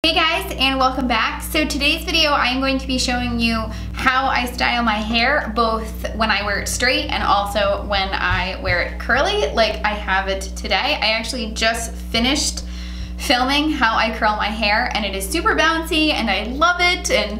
Hey guys, and welcome back. So today's video I am going to be showing you how I style my hair, both when I wear it straight and also when I wear it curly like I have it today. I actually just finished filming how I curl my hair and it is super bouncy and I love it and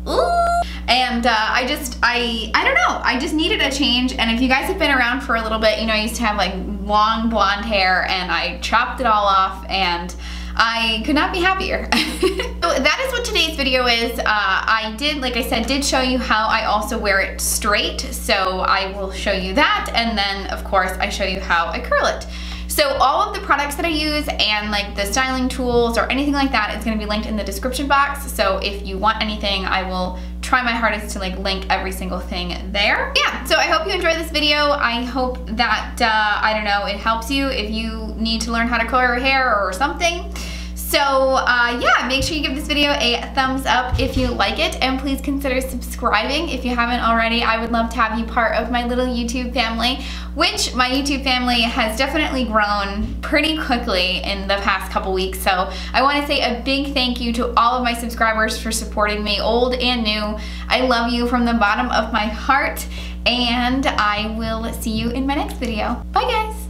ooh. And I don't know, I just needed a change. And if you guys have been around for a little bit, you know I used to have like long blonde hair and I chopped it all off and I could not be happier. So that is what today's video is. I did, like I said, did show you how I also wear it straight. So I will show you that. And then of course I show you how I curl it. So all of the products that I use and like the styling tools or anything like that is gonna be linked in the description box. So if you want anything, I will try my hardest to like link every single thing there. Yeah, so I hope you enjoy this video. I hope that, I don't know, it helps you if you need to learn how to curl your hair or something. So yeah, make sure you give this video a thumbs up if you like it, and please consider subscribing if you haven't already. I would love to have you part of my little YouTube family, which my YouTube family has definitely grown pretty quickly in the past couple weeks. So I want to say a big thank you to all of my subscribers for supporting me, old and new. I love you from the bottom of my heart, and I will see you in my next video. Bye guys!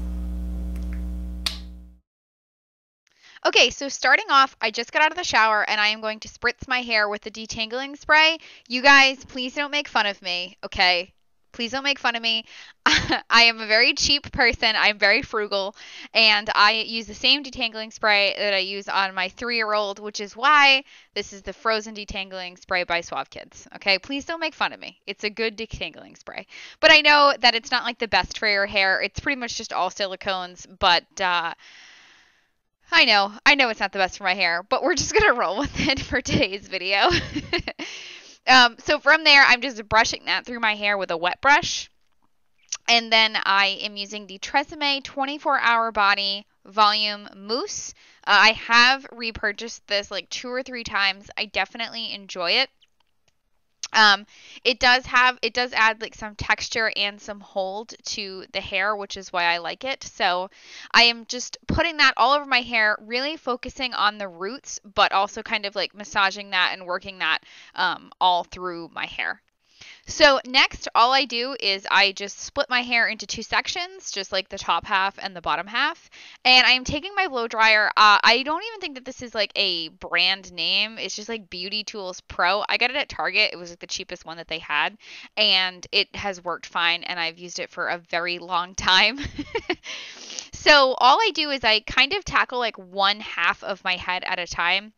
Okay, so starting off, I just got out of the shower and I am going to spritz my hair with the detangling spray. You guys, please don't make fun of me, okay? Please don't make fun of me. I am a very cheap person. I'm very frugal, and I use the same detangling spray that I use on my 3-year-old, which is why this is the Frozen Detangling Spray by Suave Kids. Okay, please don't make fun of me. It's a good detangling spray. But I know that it's not like the best for your hair. It's pretty much just all silicones, but I know it's not the best for my hair, but we're just gonna roll with it for today's video. So from there, I'm just brushing that through my hair with a wet brush. And then I am using the Tresemme 24-Hour Body Volume Mousse. I have repurchased this like 2 or 3 times. I definitely enjoy it. It does add like some texture and some hold to the hair, which is why I like it. So I am just putting that all over my hair, really focusing on the roots, but also kind of like massaging that and working that all through my hair. So next, all I do is I just split my hair into 2 sections, just like the top half and the bottom half. And I'm taking my blow dryer. I don't even think that this is like a brand name. It's just like Beauty Tools Pro. I got it at Target. It was like the cheapest one that they had. And it has worked fine, and I've used it for a very long time. So all I do is I kind of tackle like 1/2 of my head at a time.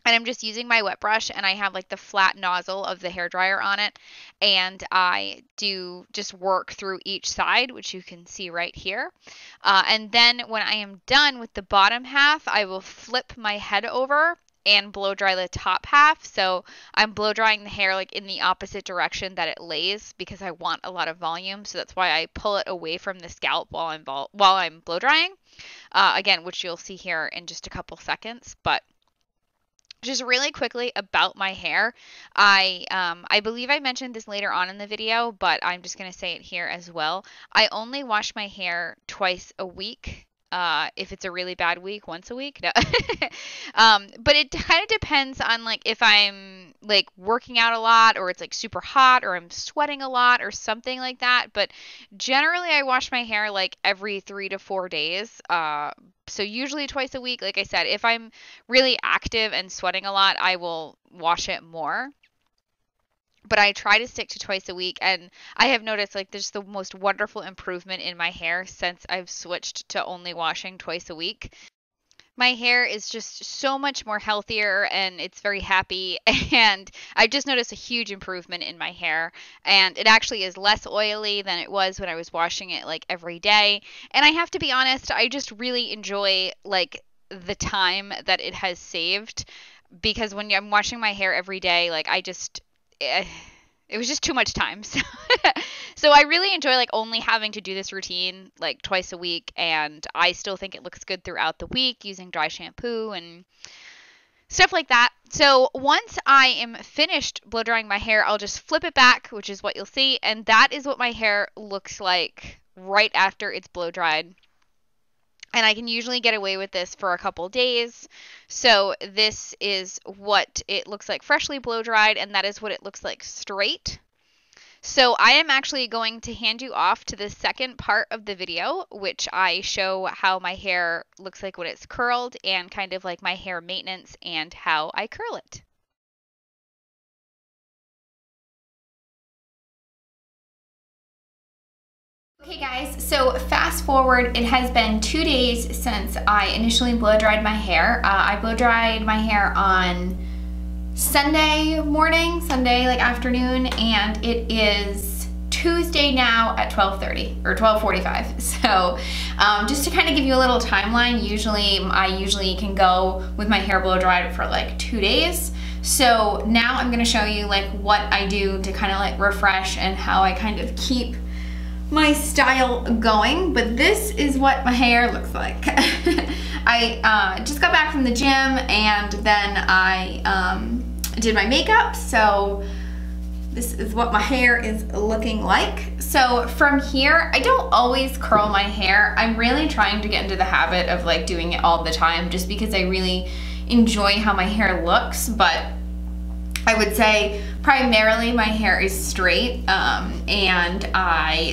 And I'm just using my wet brush, and I have like the flat nozzle of the hairdryer on it, and I do just work through each side, which you can see right here. And then when I am done with the bottom half, I will flip my head over and blow dry the top half. So I'm blow drying the hair like in the opposite direction that it lays, because I want a lot of volume. So that's why I pull it away from the scalp while I'm blow drying. Again, which you'll see here in just a couple seconds, but just really quickly about my hair, I believe I mentioned this later on in the video, but I'm just going to say it here as well. I only wash my hair twice a week. If it's a really bad week, once a week. No. But it kind of depends on like if I'm like working out a lot, or it's like super hot, or I'm sweating a lot or something like that. But generally I wash my hair like every 3 to 4 days. So usually twice a week. Like I said, if I'm really active and sweating a lot, I will wash it more. But I try to stick to twice a week, and I have noticed like there's the most wonderful improvement in my hair since I've switched to only washing twice a week. My hair is just so much more healthier, and it's very happy, and I just noticed a huge improvement in my hair, and it actually is less oily than it was when I was washing it like every day. And I have to be honest, I just really enjoy like the time that it has saved, because when I'm washing my hair every day, like it was just too much time. So I really enjoy like only having to do this routine like twice a week, and I still think it looks good throughout the week using dry shampoo and stuff like that. So once I am finished blow drying my hair, I'll just flip it back, which is what you'll see, and that is what my hair looks like right after it's blow dried. and I can usually get away with this for a couple days. So this is what it looks like freshly blow dried, and that is what it looks like straight. So I am actually going to hand you off to the second part of the video, which I show how my hair looks like when it's curled and kind of like my hair maintenance and how I curl it. Okay guys, so fast forward, it has been 2 days since I initially blow dried my hair. I blow dried my hair on Sunday morning, Sunday like afternoon, and it is Tuesday now at 12:30 or 12:45. So just to kind of give you a little timeline, I usually can go with my hair blow dried for like 2 days. So now I'm gonna show you like what I do to kind of like refresh and how I kind of keep my style going. But this is what my hair looks like. I just got back from the gym, and then I did my makeup, so this is what my hair is looking like. So from here, I don't always curl my hair. I'm really trying to get into the habit of like doing it all the time, just because I really enjoy how my hair looks. But I would say primarily my hair is straight, and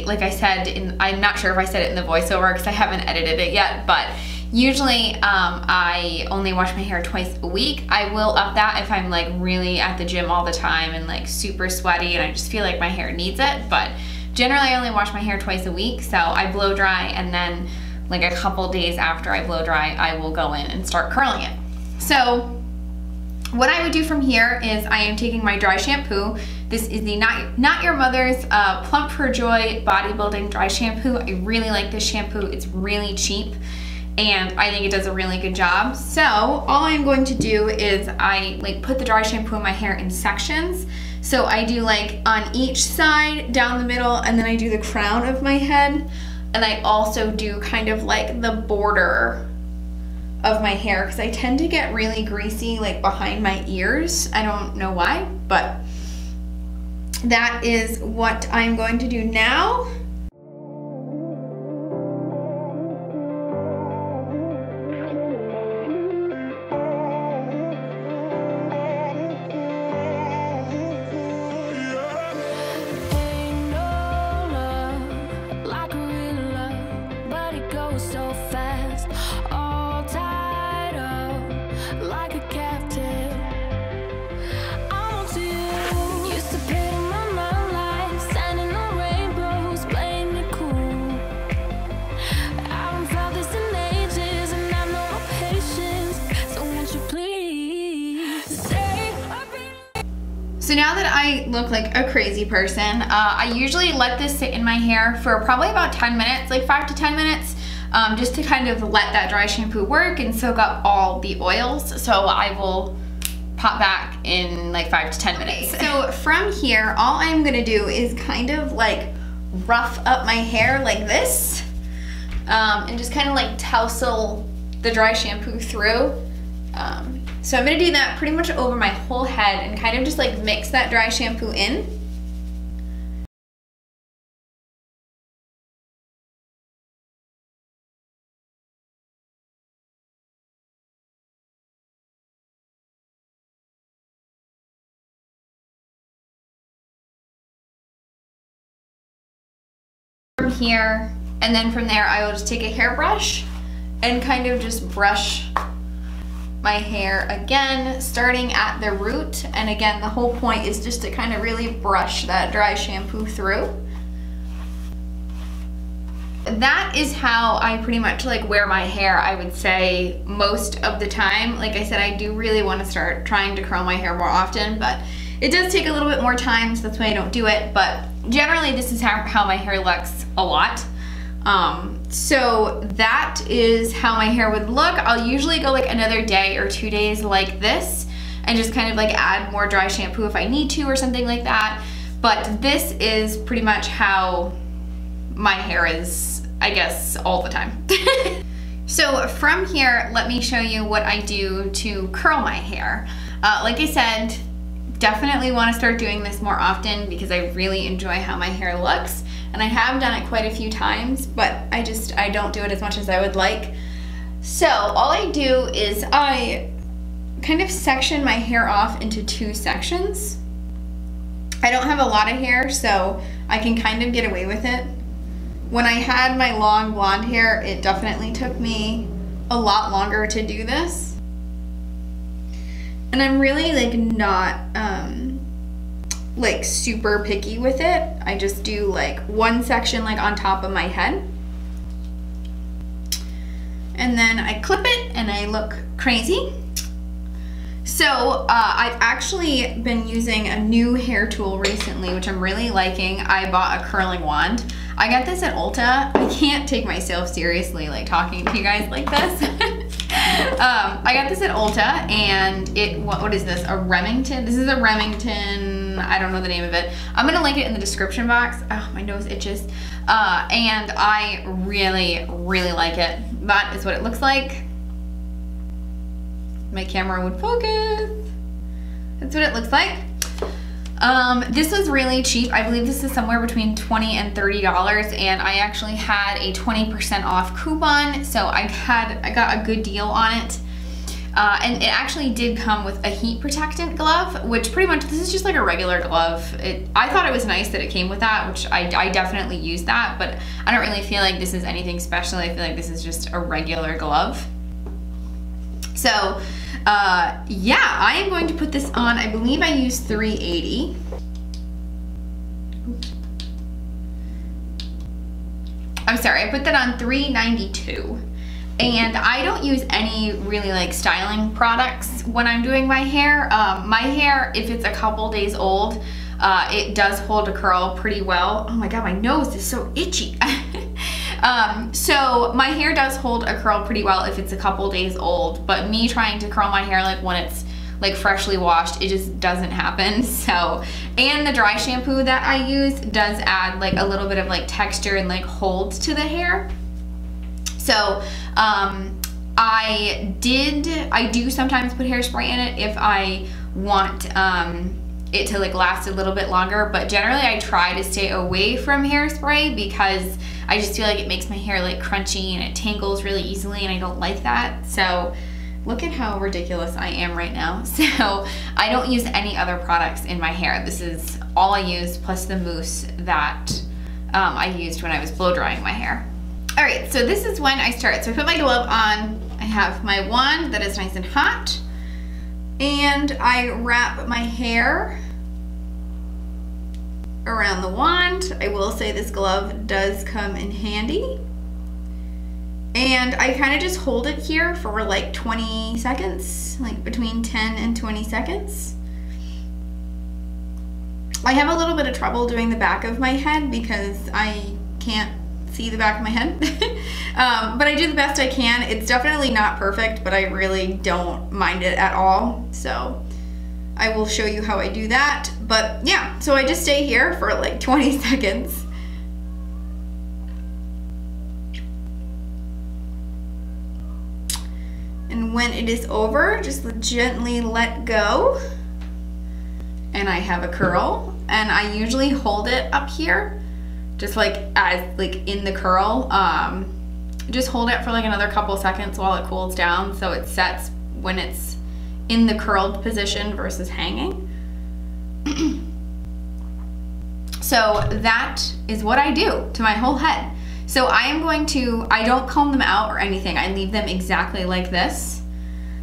like I said, I'm not sure if I said it in the voiceover because I haven't edited it yet, but usually I only wash my hair twice a week. I will up that if I'm like really at the gym all the time and like super sweaty and I just feel like my hair needs it, but generally I only wash my hair twice a week. So I blow dry, and then like a couple days after I blow dry, I will go in and start curling it. So what I would do from here is I am taking my dry shampoo. This is the Not Your Mother's Plump for Joy Bodybuilding Dry Shampoo. I really like this shampoo. It's really cheap, and I think it does a really good job. So all I'm going to do is I like put the dry shampoo in my hair in sections. So I do like on each side, down the middle, and then I do the crown of my head. And I also do kind of like the border of my hair, because I tend to get really greasy like behind my ears. I don't know why, but that is what I'm going to do now. So now that I look like a crazy person, I usually let this sit in my hair for probably about 10 minutes, like 5 to 10 minutes, just to kind of let that dry shampoo work and soak up all the oils. So I will pop back in like 5 to 10 minutes. So from here, all I'm gonna do is kind of like rough up my hair like this, and just kind of like tousle the dry shampoo through. So I'm gonna do that pretty much over my whole head and kind of just like mix that dry shampoo in. From here, and then from there I will just take a hairbrush and kind of just brush my hair again, starting at the root. And again, the whole point is just to kind of really brush that dry shampoo through. That is how I pretty much like wear my hair, I would say, most of the time. Like I said, I do really want to start trying to curl my hair more often, but it does take a little bit more time, so that's why I don't do it. But generally this is how my hair looks a lot. So that is how my hair would look. I'll usually go like another day or 2 days like this and just kind of like add more dry shampoo if I need to or something like that. But this is pretty much how my hair is, I guess, all the time. So from here, let me show you what I do to curl my hair. Like I said, definitely want to start doing this more often because I really enjoy how my hair looks. And I have done it quite a few times, but I don't do it as much as I would like. So all I do is I kind of section my hair off into 2 sections. I don't have a lot of hair, so I can kind of get away with it. When I had my long blonde hair, it definitely took me a lot longer to do this. And I'm really like not like super picky with it. I just do like 1 section like on top of my head. And then I clip it and I look crazy. So I've actually been using a new hair tool recently, which I'm really liking. I bought a curling wand. I got this at Ulta. I can't take myself seriously like talking to you guys like this. I got this at Ulta, and what is this? A Remington? This is a Remington, I don't know the name of it. I'm gonna link it in the description box. Oh, my nose itches. And I really, really like it. That is what it looks like. My camera would focus. That's what it looks like. This was really cheap. I believe this is somewhere between $20 and $30, and I actually had a 20% off coupon, so I got a good deal on it. And it actually did come with a heat protectant glove, which pretty much, this is just like a regular glove. I thought it was nice that it came with that, which I definitely use that, but I don't really feel like this is anything special. I feel like this is just a regular glove. So, yeah, I am going to put this on. I believe I used 380. I'm sorry, I put that on 392. And I don't use any really like styling products when I'm doing my hair. My hair, if it's a couple days old, it does hold a curl pretty well. Oh my God, my nose is so itchy. So my hair does hold a curl pretty well if it's a couple days old, but me trying to curl my hair like when it's like freshly washed, it just doesn't happen. So, and the dry shampoo that I use does add like a little bit of like texture and like hold to the hair. So I do sometimes put hairspray in it if I want it to like last a little bit longer, but generally I try to stay away from hairspray because I just feel like it makes my hair like crunchy and it tangles really easily, and I don't like that. So look at how ridiculous I am right now. So I don't use any other products in my hair. This is all I use, plus the mousse that I used when I was blow drying my hair. All right, so this is when I start. So I put my glove on, I have my wand that is nice and hot, and I wrap my hair around the wand. I will say this glove does come in handy. And I kind of just hold it here for like 20 seconds, like between 10 and 20 seconds. I have a little bit of trouble doing the back of my head because I can't see the back of my head. But I do the best I can. It's definitely not perfect, but I really don't mind it at all. So I will show you how I do that. But yeah, so I just stay here for like 20 seconds. And when it is over, just gently let go. And I have a curl, and I usually hold it up here, just like as like in the curl. Just hold it for like another couple seconds while it cools down so it sets when it's in the curled position versus hanging. So that is what I do to my whole head. So I don't comb them out or anything. I leave them exactly like this.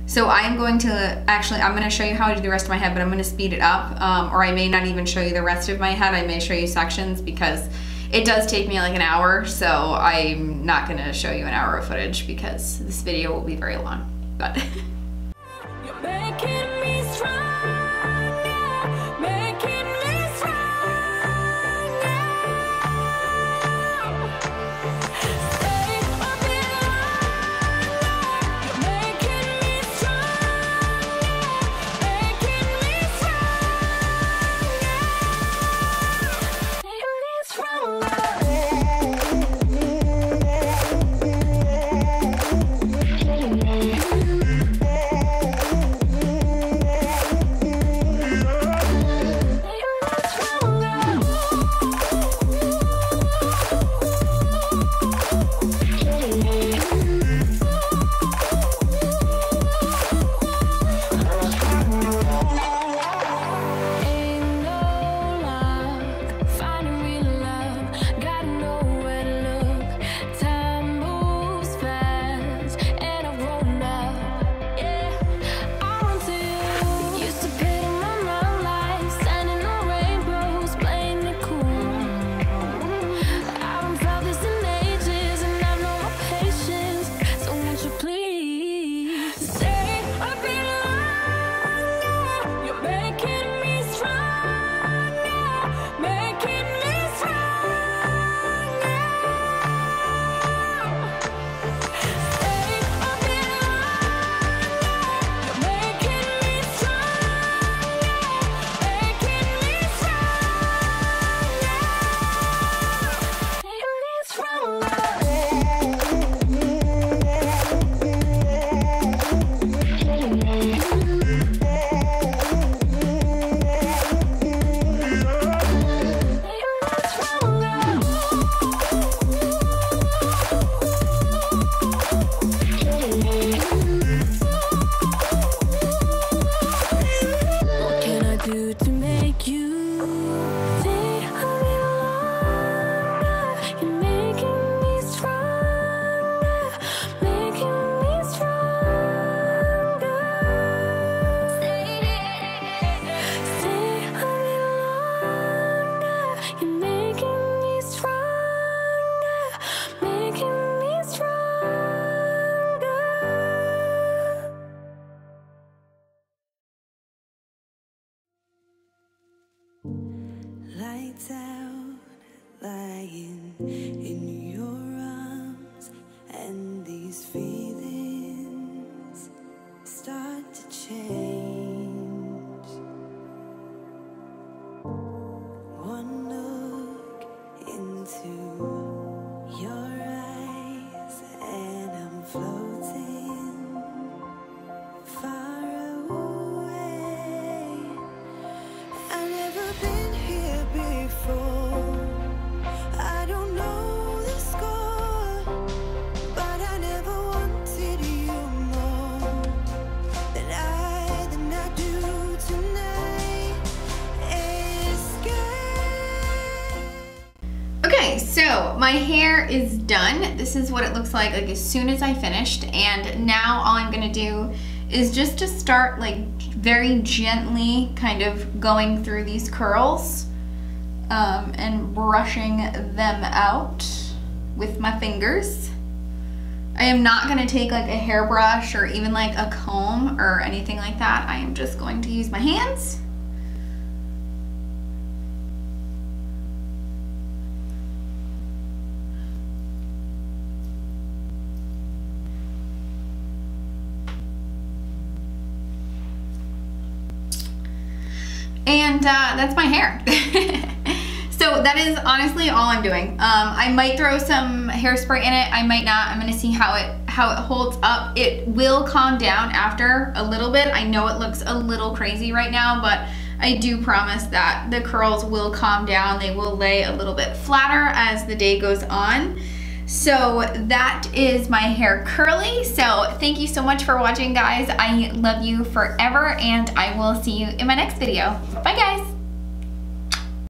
So I'm going to show you how I do the rest of my head, but I'm going to speed it up. Or I may not even show you the rest of my head. I may show you sections because it does take me like an hour. So I'm not going to show you an hour of footage because this video will be very long. But You're making me strong, making me strong. Stay a bit longer. You're making me strong, making me stronger. down, lying in your arms, and these feelings start to change. One look into your eyes, and I'm floating far away. I've never been here before. I don't know the score, but I never wanted you more than I do tonight. Escape. Okay, so my hair is done. This is what it looks like as soon as I finished, and now all I'm gonna do is just to start like very gently kind of going through these curls and brushing them out with my fingers. I am not gonna take like a hairbrush or even like a comb or anything like that. I am just going to use my hands. And that's my hair. So that is honestly all I'm doing. I might throw some hairspray in it. I might not. I'm gonna see how it holds up. It will calm down after a little bit. I know it looks a little crazy right now, but I do promise that the curls will calm down. They will lay a little bit flatter as the day goes on. So that is my hair curly. So thank you so much for watching, guys. I love you forever, and I will see you in my next video. Bye, guys.